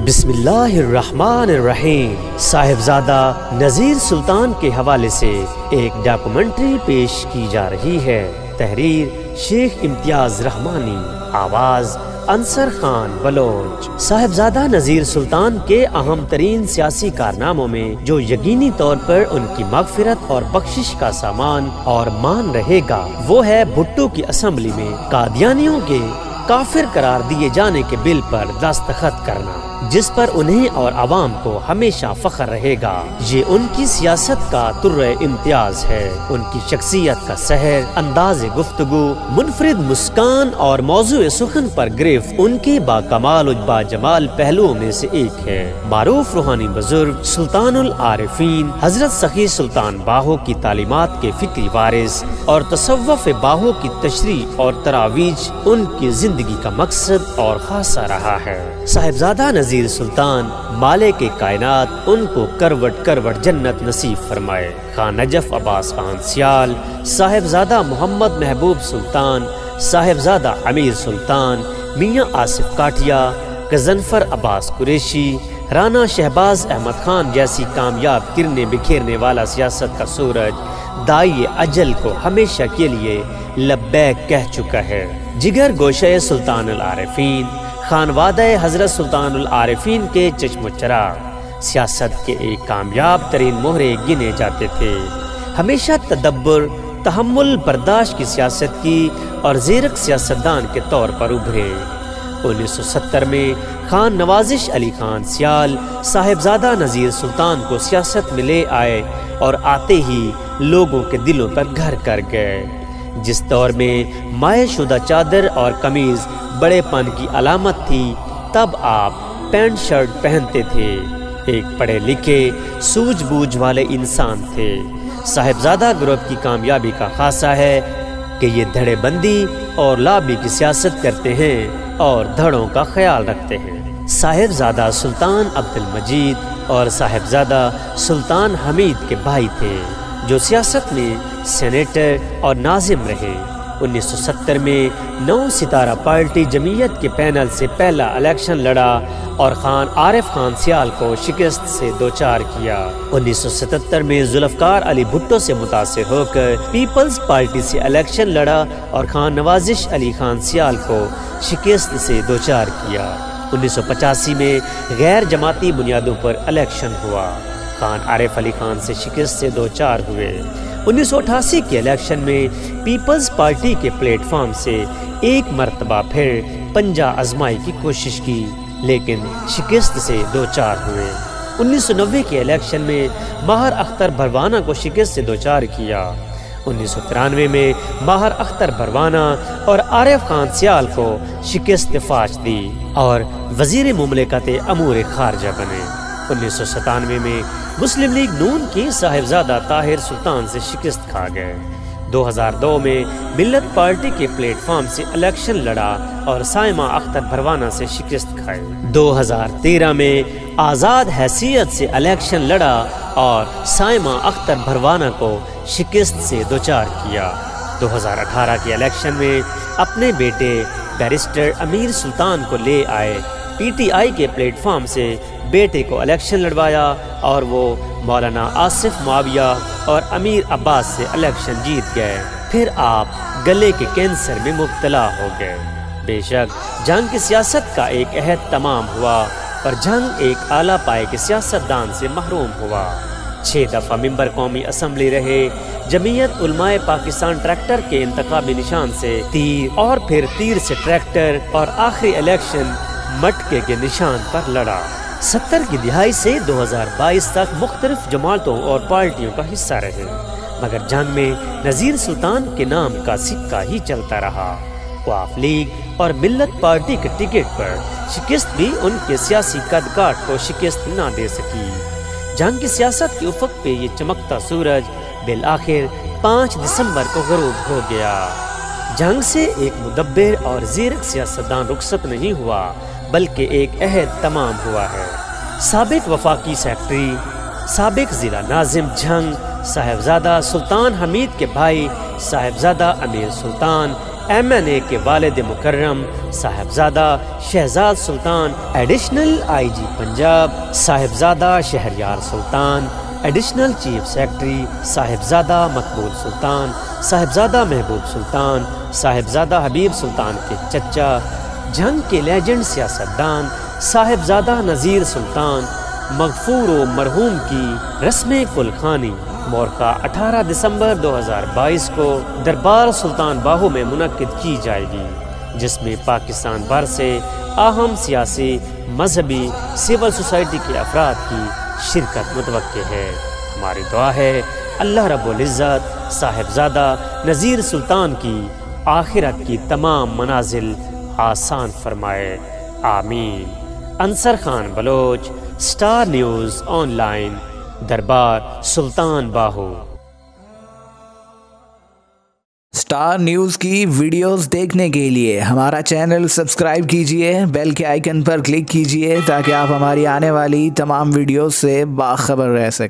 بسم اللہ الرحمن الرحیم۔ صاحبزادہ نذیر سلطان کے حوالے سے ایک ڈاکومنٹری پیش کی جا رہی ہے۔ تحریر شیخ امتیاز رحمانی، آواز انصر خان بلوچ۔ صاحبزادہ نذیر سلطان کے اہم ترین سیاسی کارناموں میں جو یقینی طور پر ان کی مغفرت اور بخشش کا سامان اور مان رہے گا، وہ ہے بھٹو کی اسمبلی میں قادیانیوں کے کافر قرار دیے جانے کے بل پر دستخط کرنا، جس پر انہیں اور عوام کو ہمیشہ فخر رہے گا۔ یہ ان کی سیاست کا طرز امتیاز ہے، ان کی شخصیت کا سحر، انداز گفتگو، منفرد مسکان اور موضوع سخن پر گرفت ان کے باکمال و باجمال پہلوؤں میں سے ایک ہے۔ معروف روحانی بزرگ سلطان العارفین حضرت سخی سلطان باہو کی تعلیمات کے فکری وارث اور تصوف باہو کی تشریح اور ترویج ان کی زندگی کا مقصد اور خاصہ رہا ہے۔ صاحبزادہ نذیر سلطان مالک کائنات ان کو کروٹ کروٹ جنت نصیب فرمائے۔ خان نجف عباس خان سیال، صاحبزادہ محمد محبوب سلطان، صاحبزادہ امیر سلطان، میاں آصف کاٹیا، غضنفر عباس قریشی، رانا شہباز احمد خان جیسی کامیاب کرنے بکھیرنے والا سیاست کا سورج دائی اجل کو ہمیشہ کے لیے لبیک کہہ چکا ہے۔ جگر گوشہ سلطان العارفین، خانوادہ حضرت سلطان العارفین کے چشم و چراغ سیاست کے ایک کامیاب ترین مہرے گنے جاتے تھے۔ ہمیشہ تدبر، تحمل، برداشت کی سیاست کی اور زیرک سیاستدان کے طور پر ابھرے۔ 1970 میں خان نوازش علی خان سیال صاحبزادہ نذیر سلطان کو سیاست میں لے آئے اور آتے ہی لوگوں کے دلوں پر گھر کر گئے۔ جس دور میں مائع شدہ چادر اور قمیض بڑے پن کی علامت تھی، تب آپ پینٹ شرٹ پہنتے تھے۔ ایک پڑھے لکھے سوجھ بوجھ والے انسان تھے۔ صاحبزادہ گروپ کی کامیابی کا خاصہ ہے کہ یہ دھڑے بندی اور لابی کی سیاست کرتے ہیں اور دھڑوں کا خیال رکھتے ہیں۔ صاحبزادہ سلطان عبد المجید اور صاحبزادہ سلطان حمید کے بھائی تھے، جو سیاست میں سینیٹر اور ناظم رہے۔ 1970 میں 9 ستارہ پارٹی جمعیت کے پینل سے پہلا الیکشن لڑا اور خان عارف خان سیال کو شکست سے دوچار کیا۔ 1977 میں ذوالفقار علی بھٹو سے متاثر ہو کر پیپلز پارٹی سے الیکشن لڑا اور خان نوازش علی خان سیال کو شکست سے دوچار کیا۔ 1985 میں غیر جماعتی بنیادوں پر الیکشن ہوا، خان عارف علی خان سے شکست سے دوچار ہوئے۔ 1988 کے الیکشن میں پیپلز پارٹی کے پلیٹ فارم سے ایک مرتبہ پھر پنجہ آزمائی کی کوشش کی، لیکن شکست سے دوچار ہوئے۔ 1990 کے الیکشن میں ماہر اختر بھروانہ کو شکست سے دوچار کیا۔ 1993 میں ماہر اختر بھروانہ اور عارف خان سیال کو شکست فاش دی اور وزیر مملکت امور خارجہ بنے۔ 1997 میں مسلم لیگ نون کی صاحبزادہ طاہر سلطان سے شکست کھا گئے۔ 2002 میں ملت پارٹی کے پلیٹ فارم سے الیکشن لڑا اور سائمہ اختر بھروانہ سے شکست کھائی۔ 2013 میں آزاد حیثیت سے الیکشن لڑا اور سائمہ اختر بھروانہ کو شکست سے دوچار کیا۔ 2018 کے الیکشن میں اپنے بیٹے بیرسٹر امیر سلطان کو لے آئے، پی ٹی آئی کے پلیٹ فارم سے بیٹے کو الیکشن لڑوایا اور وہ مولانا آصف معاویہ اور امیر عباس سے الیکشن جیت گئے۔ پھر آپ گلے کے کینسر میں مبتلا ہو گئے۔ بے شک جنگ کی سیاست کا ایک عہد تمام ہوا اور جنگ ایک اعلیٰ پائے کے سیاستدان سے محروم ہوا۔ 6 دفعہ ممبر قومی اسمبلی رہے۔ جمعیت علماء پاکستان ٹریکٹر کے انتخابی نشان سے تیر اور پھر تیر سے ٹریکٹر اور آخری الیکشن مٹکے کے نشان پر لڑا۔ 70 کی دہائی سے 2022 تک مختلف جماعتوں اور پارٹیوں کا حصہ رہے، مگر جنگ میں نذیر سلطان کے نام کا سکہ ہی چلتا رہا۔ وقف لیگ اور ملت پارٹی کے ٹکٹ پر شکست بھی ان کے سیاسی قد کاٹ کو شکست نہ دے سکی۔ جنگ کی سیاست کے افق پہ یہ چمکتا سورج بالآخر 5 دسمبر کو غروب ہو گیا۔ جنگ سے ایک مدبر اور زیرک سیاستدان رخصت نہیں ہوا، بلکہ ایک عہد تمام ہوا ہے۔ سابق وفاقی سیکرٹری، سابق ضلع ناظم جنگ، صاحبزادہ سلطان حمید کے بھائی صاحبزادہ امیر سلطان MNA کے والد مکرم صاحبزادہ شہزاد سلطان ایڈیشنل IG پنجاب، صاحبزادہ شہریار سلطان ایڈیشنل چیف سیکرٹری، صاحبزادہ مقبول سلطان، صاحبزادہ محبوب سلطان، صاحبزادہ حبیب سلطان کے چچا، جنگ کے لیجنڈ سیاستدان صاحبزادہ نذیر سلطان مغفور و مرحوم کی رسم کل خوانی مورخہ 18 دسمبر 2022 کو دربار سلطان باہو میں منعقد کی جائے گی، جس میں پاکستان بھر سے اہم سیاسی، مذہبی، سول سوسائٹی کے افراد کی شرکت متوقع ہے۔ ہماری دعا ہے اللہ رب العزت صاحبزادہ نذیر سلطان کی آخرت کی تمام منازل آسان فرمائے، آمین۔ Ansar Khan Baloch, star news on line, دربار سلطان باہو۔ سٹار نیوز کی ویڈیوز دیکھنے کے لیے ہمارا چینل سبسکرائب کیجئے، بیل کے آئیکن پر کلک کیجئے تاکہ آپ ہماری آنے والی تمام ویڈیوز سے باخبر رہ سکیں۔